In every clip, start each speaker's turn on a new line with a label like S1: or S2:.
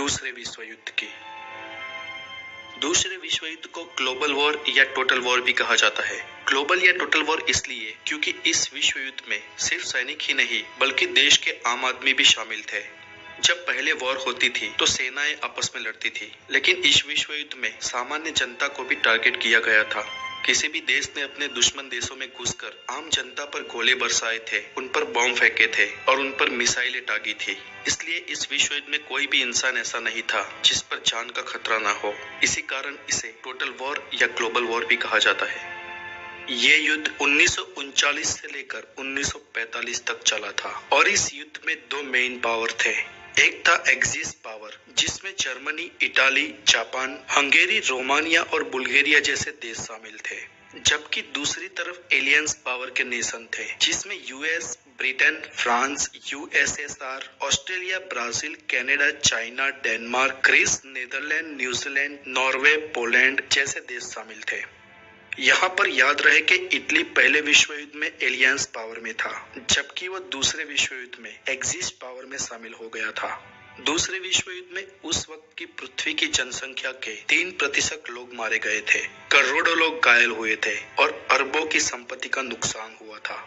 S1: दूसरे विश्व युद्ध की। दूसरे विश्व युद्ध को ग्लोबल वॉर या टोटल वॉर भी कहा जाता है। ग्लोबल या टोटल वॉर इसलिए क्योंकि इस विश्व युद्ध में सिर्फ सैनिक ही नहीं बल्कि देश के आम आदमी भी शामिल थे। जब पहले वॉर होती थी तो सेनाएं आपस में लड़ती थी, लेकिन इस विश्व युद्ध में सामान्य जनता को भी टारगेट किया गया था। किसी भी देश ने अपने दुश्मन देशों में घुसकर आम जनता पर गोले बरसाए थे, उन पर बम फेंके थे और उन पर मिसाइलें दागी थी। इसलिए इस विश्व युद्ध में कोई भी इंसान ऐसा नहीं था जिस पर जान का खतरा ना हो। इसी कारण इसे टोटल वॉर या ग्लोबल वॉर भी कहा जाता है। ये युद्ध 1939 से लेकर 1945 तक चला था और इस युद्ध में दो मेन पावर थे। एक था एक्सिस पावर, जिसमें Germany, Italy, Japan, Hungary, Romania और बुल्गारिया जैसे देश शामिल थे, जबकि दूसरी तरफ एलियंस पावर के नेशन थे, जिसमें US, Britain, France, USSR, Australia, Brazil, Canada, China, Denmark, Greece, Netherland, New Zealand, Norway, Poland जैसे देश शामिल थे। यहाँ पर याद रहे कि इटली पहले विश्व युद्ध में एलियंस पावर में था, जबकि वह दूसरे विश्व युद्ध में एक्सिस पावर में शामिल हो गया था। दूसरे विश्व युद्ध में उस वक्त की पृथ्वी की जनसंख्या के 3% लोग मारे गए थे, करोड़ों लोग घायल हुए थे और अरबों की संपत्ति का नुकसान हुआ था।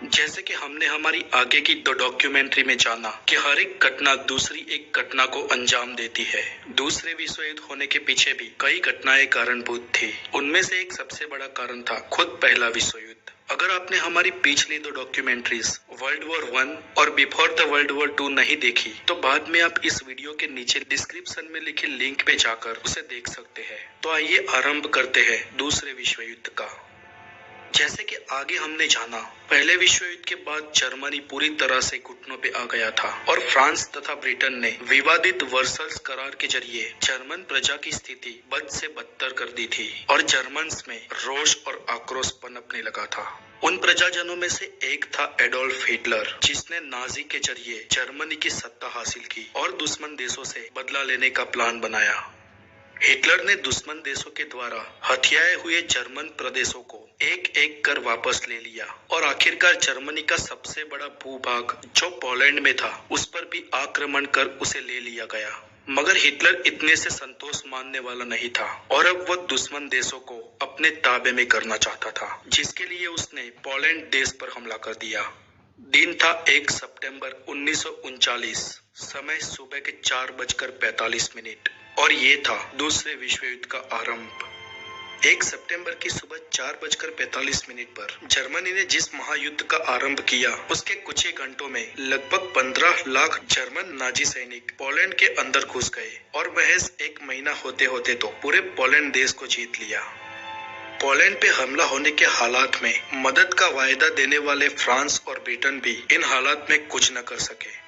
S1: जैसे कि हमने हमारी आगे की 2 डॉक्यूमेंट्री में जाना कि हर एक घटना दूसरी एक घटना को अंजाम देती है। दूसरे विश्व युद्ध होने के पीछे भी कई घटनाएं कारणभूत थी। उनमें से एक सबसे बड़ा कारण था खुद पहला विश्व युद्ध। अगर आपने हमारी पिछली 2 डॉक्यूमेंट्रीज वर्ल्ड वॉर 1 और बिफोर द वर्ल्ड वॉर 2 नहीं देखी तो बाद में आप इस वीडियो के नीचे डिस्क्रिप्शन में लिखे लिंक पे जाकर उसे देख सकते हैं। तो आइए आरंभ करते हैं दूसरे विश्व युद्ध का। जैसे कि आगे हमने जाना, पहले विश्व युद्ध के बाद जर्मनी पूरी तरह से घुटनों पे आ गया था और फ्रांस तथा ब्रिटेन ने विवादित वर्सल्स करार के जरिए जर्मन प्रजा की स्थिति बद से बदतर कर दी थी और जर्मन्स में रोष और आक्रोश पनपने लगा था। उन प्रजाजनों में से एक था एडोल्फ हिटलर, जिसने नाजी के जरिए जर्मनी की सत्ता हासिल की और दुश्मन देशों से बदला लेने का प्लान बनाया। हिटलर ने दुश्मन देशों के द्वारा हथियाए हुए जर्मन प्रदेशों को एक एक कर वापस ले लिया और आखिरकार जर्मनी का सबसे बड़ा भूभाग जो पोलैंड में था उस पर भी आक्रमण कर उसे ले लिया गया। मगर हिटलर इतने से संतोष मानने वाला नहीं था और अब वह दुश्मन देशों को अपने ताबे में करना चाहता था, जिसके लिए उसने पोलैंड देश पर हमला कर दिया। दिन था 1 सितंबर 1939, समय सुबह के 4:45 और ये था दूसरे विश्व युद्ध का आरंभ। 1 सितंबर की सुबह 4:45 पर जर्मनी ने जिस महायुद्ध का आरंभ किया उसके कुछ ही घंटों में लगभग 15 लाख जर्मन नाजी सैनिक पोलैंड के अंदर घुस गए और महज 1 महीना होते होते तो पूरे पोलैंड देश को जीत लिया। पोलैंड पे हमला होने के हालात में मदद का वायदा देने वाले फ्रांस और ब्रिटेन भी इन हालात में कुछ न कर सके।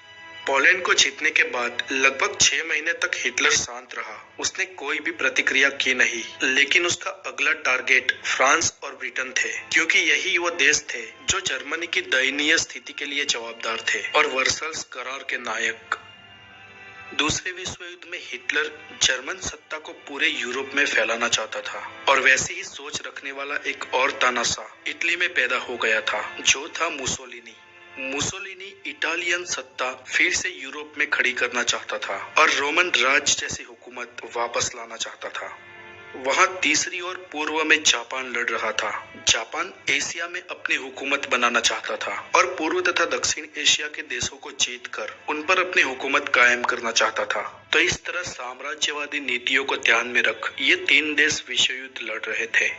S1: पोलैंड को जीतने के बाद लगभग 6 महीने तक हिटलर शांत रहा। उसने कोई भी प्रतिक्रिया की नहीं, लेकिन उसका अगला टारगेट फ्रांस और ब्रिटेन थे, क्योंकि यही वो देश थे जो जर्मनी की दयनीय स्थिति के लिए जवाबदार थे और वर्सल्स करार के नायक। दूसरे विश्व युद्ध में हिटलर जर्मन सत्ता को पूरे यूरोप में फैलाना चाहता था और वैसे ही सोच रखने वाला एक और तानाशाह इटली में पैदा हो गया था, जो था मुसोलिनी। मुसोलिनी इटालियन सत्ता फिर से यूरोप में खड़ी करना चाहता था और रोमन राज जैसी हुकूमत वापस लाना चाहता था। वहां तीसरी ओर पूर्व में जापान लड़ रहा था। जापान एशिया में अपनी हुकूमत बनाना चाहता था और पूर्व तथा दक्षिण एशिया के देशों को जीतकर उन पर अपनी हुकूमत कायम करना चाहता था। तो इस तरह साम्राज्यवादी नीतियों को ध्यान में रख ये 3 देश विश्व युद्ध लड़ रहे थे।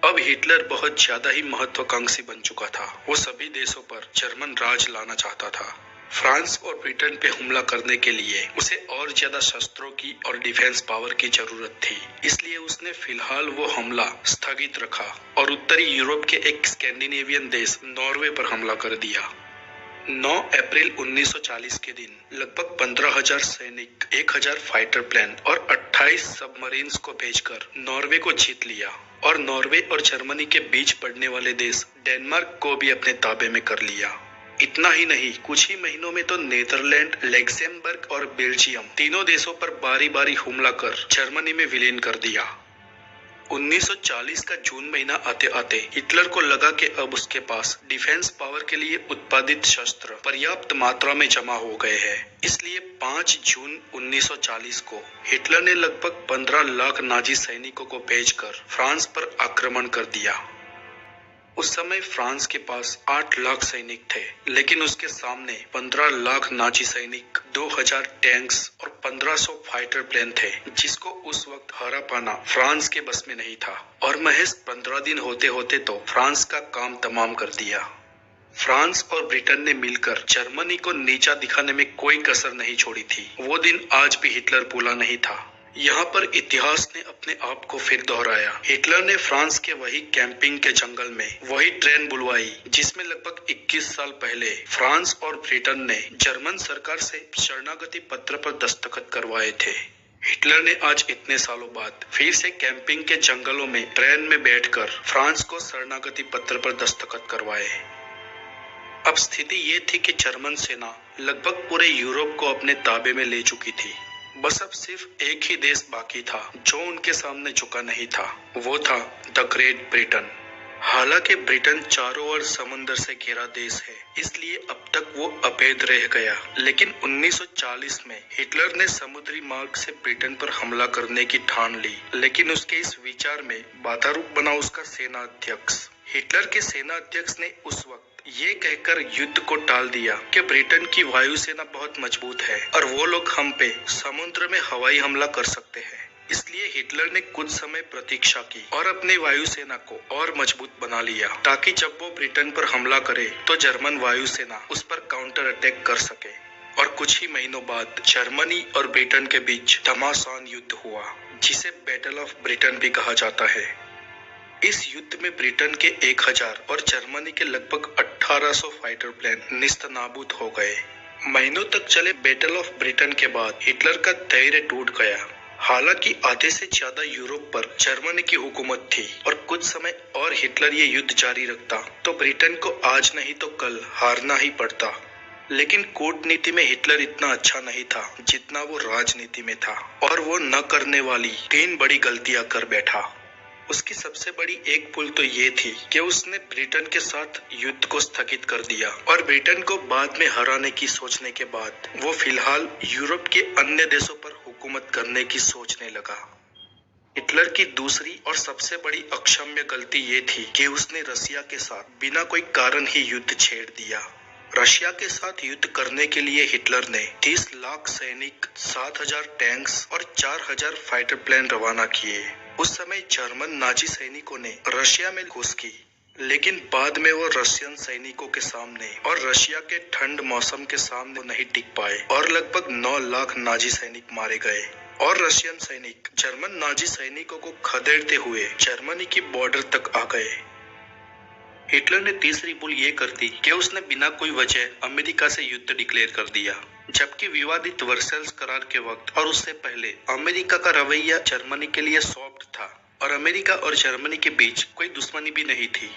S1: अब हिटलर बहुत ज्यादा ही महत्वाकांक्षी बन चुका था। वो सभी देशों पर जर्मन राज लाना चाहता था। फ्रांस और ब्रिटेन पे हमला करने के लिए उसे और ज्यादा शस्त्रों की और डिफेंस पावर की जरूरत थी, इसलिए उसने फिलहाल वो हमला स्थगित रखा और उत्तरी यूरोप के एक स्कैंडिनेवियन देश नॉर्वे पर हमला कर दिया। 9 अप्रैल 1940 के दिन लगभग 15,000 सैनिक, 1,000 फाइटर प्लेन और 28 सबमरीन्स को भेजकर नॉर्वे को जीत लिया और नॉर्वे और जर्मनी के बीच पड़ने वाले देश डेनमार्क को भी अपने ताबे में कर लिया। इतना ही नहीं, कुछ ही महीनों में तो नीदरलैंड, लक्सेमबर्ग और बेल्जियम तीनों देशों पर बारी बारी हमला कर जर्मनी में विलीन कर दिया। 1940 का जून महीना आते आते हिटलर को लगा कि अब उसके पास डिफेंस पावर के लिए उत्पादित शस्त्र पर्याप्त मात्रा में जमा हो गए हैं। इसलिए 5 जून 1940 को हिटलर ने लगभग 15 लाख नाजी सैनिकों को भेजकर फ्रांस पर आक्रमण कर दिया। उस समय फ्रांस के पास 8 लाख सैनिक थे, लेकिन उसके सामने 15 लाख नाजी सैनिक, 2000 टैंक्स और 1500 फाइटर प्लेन थे, जिसको उस वक्त हरा पाना फ्रांस के बस में नहीं था। और महज 15 दिन होते होते तो फ्रांस का काम तमाम कर दिया। फ्रांस और ब्रिटेन ने मिलकर जर्मनी को नीचा दिखाने में कोई कसर नहीं छोड़ी थी। वो दिन आज भी हिटलर भूला नहीं था। यहाँ पर इतिहास ने अपने आप को फिर दोहराया। हिटलर ने फ्रांस के वही कैंपिंग के जंगल में वही ट्रेन बुलवाई जिसमें लगभग 21 साल पहले फ्रांस और ब्रिटेन ने जर्मन सरकार से शरणागति पत्र पर दस्तखत करवाए थे। हिटलर ने आज इतने सालों बाद फिर से कैंपिंग के जंगलों में ट्रेन में बैठकर फ्रांस को शरणागति पत्र पर दस्तखत करवाए। अब स्थिति ये थी कि जर्मन सेना लगभग पूरे यूरोप को अपने ताबे में ले चुकी थी। बस अब सिर्फ एक ही देश बाकी था जो उनके सामने झुका नहीं था। वो था द ग्रेट ब्रिटेन। हालांकि ब्रिटेन चारों ओर समुद्र से घिरा देश है, इसलिए अब तक वो अभेद रह गया। लेकिन 1940 में हिटलर ने समुद्री मार्ग से ब्रिटेन पर हमला करने की ठान ली, लेकिन उसके इस विचार में बाधारूप बना उसका सेना अध्यक्ष। हिटलर के सेना अध्यक्ष ने उस वक्त ये कहकर युद्ध को टाल दिया कि ब्रिटेन की वायुसेना बहुत मजबूत है और वो लोग हम पे समुद्र में हवाई हमला कर सकते हैं। इसलिए हिटलर ने कुछ समय प्रतीक्षा की और अपनी वायुसेना को और मजबूत बना लिया, ताकि जब वो ब्रिटेन पर हमला करे तो जर्मन वायुसेना उस पर काउंटर अटैक कर सके। और कुछ ही महीनों बाद जर्मनी और ब्रिटेन के बीच घमासान युद्ध हुआ, जिसे बैटल ऑफ ब्रिटेन भी कहा जाता है। इस युद्ध में ब्रिटेन के 1000 और जर्मनी के लगभग 1800 फाइटर प्लेन निस्तनाबूद हो गए। महीनों तक चले बैटल ऑफ ब्रिटेन के बाद हिटलर का धैर्य टूट गया। हालांकि आधे से ज्यादा यूरोप पर जर्मनी की हुकूमत थी और कुछ समय और हिटलर ये युद्ध जारी रखता तो ब्रिटेन को आज नहीं तो कल हारना ही पड़ता। लेकिन कूटनीति में हिटलर इतना अच्छा नहीं था जितना वो राजनीति में था, और वो न करने वाली 3 बड़ी गलतियां कर बैठा। उसकी सबसे बड़ी एक भूल तो ये थी कि उसने ब्रिटेन के साथ युद्ध को स्थगित कर दिया और ब्रिटेन को बाद में हराने की सोचने के बाद वो फिलहाल यूरोप के अन्य देशों पर हुकूमत करने की सोचने लगा। हिटलर की दूसरी और सबसे बड़ी अक्षम्य गलती ये थी कि उसने रशिया के साथ बिना कोई कारण ही युद्ध छेड़ दिया। रशिया के साथ युद्ध करने के लिए हिटलर ने 30 लाख सैनिक, 7000 टैंक्स और 4000 फाइटर प्लेन रवाना किए। उस समय जर्मन नाजी सैनिकों ने रशिया में घुस की, लेकिन बाद में वो रशियन सैनिकों के सामने और रशिया के ठंड मौसम के सामने नहीं टिक पाए और लगभग 9 लाख नाजी सैनिक मारे गए। और रशियन सैनिक जर्मन नाजी सैनिकों को खदेड़ते हुए जर्मनी की बॉर्डर तक आ गए। हिटलर ने तीसरी भूल ये कर दी कि उसने बिना कोई वजह अमेरिका से युद्ध डिक्लेयर कर दिया, जबकि विवादित वर्सेल्स करार के वक्त और उससे पहले अमेरिका का रवैया जर्मनी के लिए सॉफ्ट था और अमेरिका और जर्मनी के बीच कोई दुश्मनी भी नहीं थी।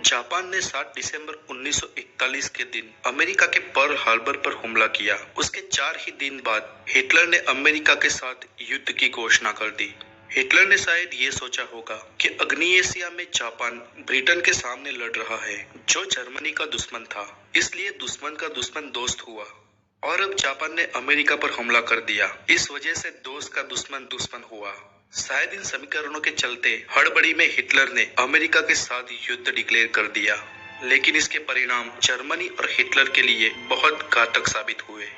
S1: जापान ने 7 दिसंबर 1941 के दिन अमेरिका के पर्ल हार्बर पर हमला किया। उसके 4 ही दिन बाद हिटलर ने अमेरिका के साथ युद्ध की घोषणा कर दी। हिटलर ने शायद ये सोचा होगा कि अग्नि एशिया में जापान ब्रिटेन के सामने लड़ रहा है, जो जर्मनी का दुश्मन था, इसलिए दुश्मन का दुश्मन दोस्त हुआ। और अब जापान ने अमेरिका पर हमला कर दिया, इस वजह से दोस्त का दुश्मन दुश्मन हुआ। शायद इन समीकरणों के चलते हड़बड़ी में हिटलर ने अमेरिका के साथ युद्ध डिक्लेयर कर दिया, लेकिन इसके परिणाम जर्मनी और हिटलर के लिए बहुत घातक साबित हुए।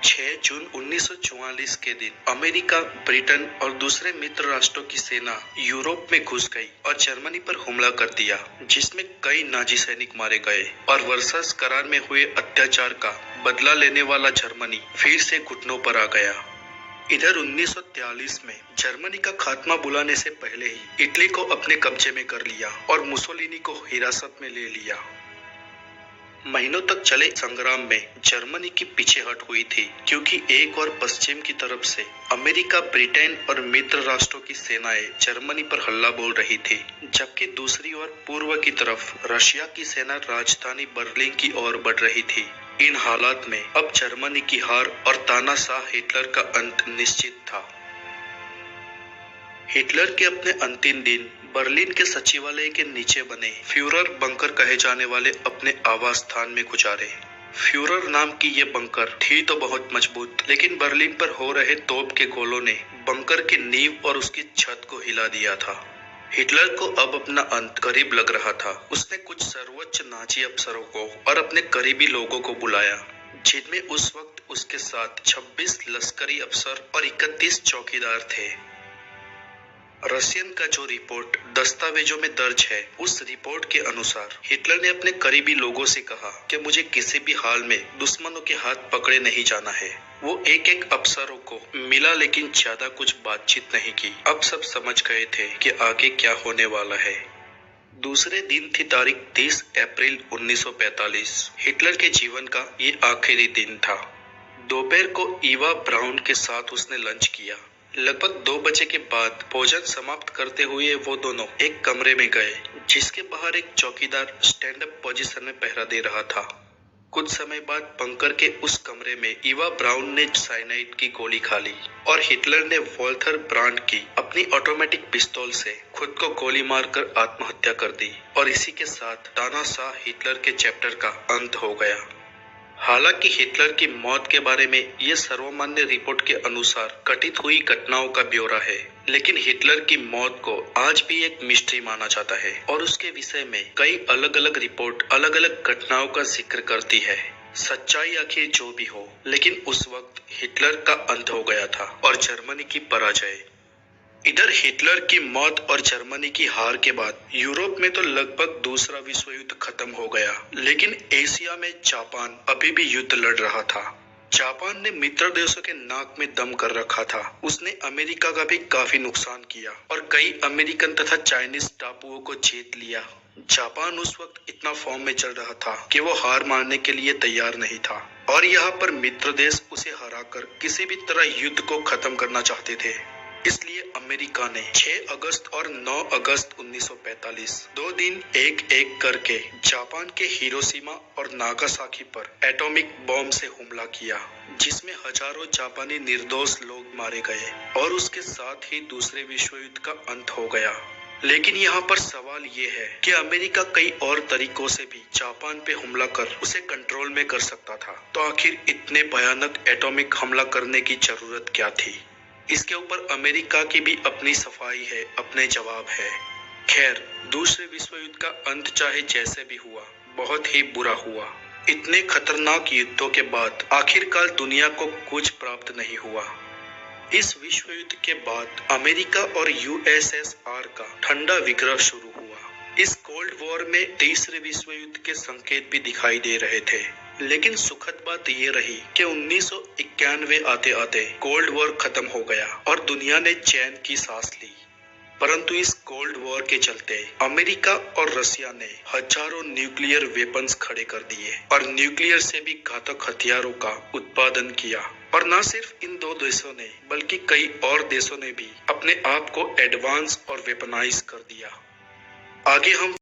S1: 6 जून 1944 के दिन अमेरिका, ब्रिटेन और दूसरे मित्र राष्ट्रों की सेना यूरोप में घुस गई और जर्मनी पर हमला कर दिया, जिसमें कई नाजी सैनिक मारे गए। और वर्साइल्स करार में हुए अत्याचार का बदला लेने वाला जर्मनी फिर से घुटनों पर आ गया। इधर 1943 में जर्मनी का खात्मा बुलाने से पहले ही इटली को अपने कब्जे में कर लिया और मुसोलिनी को हिरासत में ले लिया। महीनों तक चले संग्राम में जर्मनी की पीछेहट हुई थी, क्योंकि एक और पश्चिम की तरफ से अमेरिका, ब्रिटेन और मित्र राष्ट्रों की सेनाएं जर्मनी पर हल्ला बोल रही थी, जबकि दूसरी ओर पूर्व की तरफ रशिया की सेना राजधानी बर्लिन की ओर बढ़ रही थी। इन हालात में अब जर्मनी की हार और तानाशाह हिटलर का अंत निश्चित था। हिटलर के अपने अंतिम दिन बर्लिन के सचिवालय के नीचे बने फ्यूरर बंकर कहे जाने वाले अपने आवास स्थान में गुजारे। फ्यूरर नाम की ये बंकर थी तो बहुत मजबूत, लेकिन बर्लिन पर हो रहे तोप के गोलों ने बंकर की नींव और उसकी छत को हिला दिया था। हिटलर को अब अपना अंत करीब लग रहा था। उसने कुछ सर्वोच्च नाजी अफसरों को और अपने करीबी लोगों को बुलाया, जिनमें उस वक्त उसके साथ 26 लश्करी अफसर और 31 चौकीदार थे। रशियन का जो रिपोर्ट दस्तावेजों में दर्ज है, उस रिपोर्ट के अनुसार हिटलर ने अपने करीबी लोगों से कहा कि मुझे किसी भी हाल में दुश्मनों के हाथ पकड़े नहीं जाना है। वो एक एक अफसरों को मिला, लेकिन ज्यादा कुछ बातचीत नहीं की। अब सब समझ गए थे कि आगे क्या होने वाला है। दूसरे दिन थी तारीख 30 अप्रैल 1945। हिटलर के जीवन का ये आखिरी दिन था। दोपहर को ईवा ब्राउन के साथ उसने लंच किया। लगभग 2 बजे के बाद भोजन समाप्त करते हुए वो दोनों एक कमरे में गए, जिसके बाहर एक चौकीदार स्टैंड अप पोजीशन में पहरा दे रहा था। कुछ समय बाद बंकर के उस कमरे में ईवा ब्राउन ने साइनाइड की गोली खा ली और हिटलर ने वॉल्थर ब्रांड की अपनी ऑटोमेटिक पिस्तौल से खुद को गोली मारकर आत्महत्या कर दी। और इसी के साथ तानाशाह हिटलर के चैप्टर का अंत हो गया। हालांकि हिटलर की मौत के बारे में ये सर्वमान्य रिपोर्ट के अनुसार घटित हुई घटनाओं का ब्यौरा है, लेकिन हिटलर की मौत को आज भी एक मिस्ट्री माना जाता है और उसके विषय में कई अलग अलग रिपोर्ट अलग अलग घटनाओं का जिक्र करती है। सच्चाई आखिर जो भी हो, लेकिन उस वक्त हिटलर का अंत हो गया था और जर्मनी की पराजय। इधर हिटलर की मौत और जर्मनी की हार के बाद यूरोप में तो लगभग दूसरा विश्व युद्ध खत्म हो गया, लेकिन एशिया में जापान अभी भी युद्ध लड़ रहा था। जापान ने मित्र देशों के नाक में दम कर रखा था। उसने अमेरिका का भी काफी नुकसान किया और कई अमेरिकन तथा चाइनीज टापुओं को जीत लिया। जापान उस वक्त इतना फॉर्म में चल रहा था कि वो हार मानने के लिए तैयार नहीं था और यहाँ पर मित्र देश उसे हराकर किसी भी तरह युद्ध को खत्म करना चाहते थे। इसलिए अमेरिका ने 6 अगस्त और 9 अगस्त 1945 2 दिन एक एक करके जापान के हिरोशिमा और नागासाकी पर एटॉमिक बॉम्ब से हमला किया, जिसमें हजारों जापानी निर्दोष लोग मारे गए और उसके साथ ही दूसरे विश्व युद्ध का अंत हो गया। लेकिन यहाँ पर सवाल ये है कि अमेरिका कई और तरीकों से भी जापान पे हमला कर उसे कंट्रोल में कर सकता था, तो आखिर इतने भयानक एटॉमिक हमला करने की जरूरत क्या थी? इसके ऊपर अमेरिका की भी अपनी सफाई है, अपने जवाब है। खैर, दूसरे विश्व युद्ध का अंत चाहे जैसे भी हुआ, बहुत ही बुरा हुआ। इतने खतरनाक युद्धों के बाद आखिरकार दुनिया को कुछ प्राप्त नहीं हुआ। इस विश्व युद्ध के बाद अमेरिका और यूएसएसआर का ठंडा विग्रह शुरू हुआ। इस कोल्ड वॉर में तीसरे विश्व युद्ध के संकेत भी दिखाई दे रहे थे, लेकिन सुखद बात ये रही कि 1991 आते आते कोल्ड वॉर खत्म हो गया और दुनिया ने चैन की सांस ली। परंतु इस कोल्ड वॉर के चलते अमेरिका और रशिया ने हजारों न्यूक्लियर वेपन्स खड़े कर दिए और न्यूक्लियर से भी घातक हथियारों का उत्पादन किया। और न सिर्फ इन 2 देशों ने, बल्कि कई और देशों ने भी अपने आप को एडवांस और वेपनाइज कर दिया। आगे हम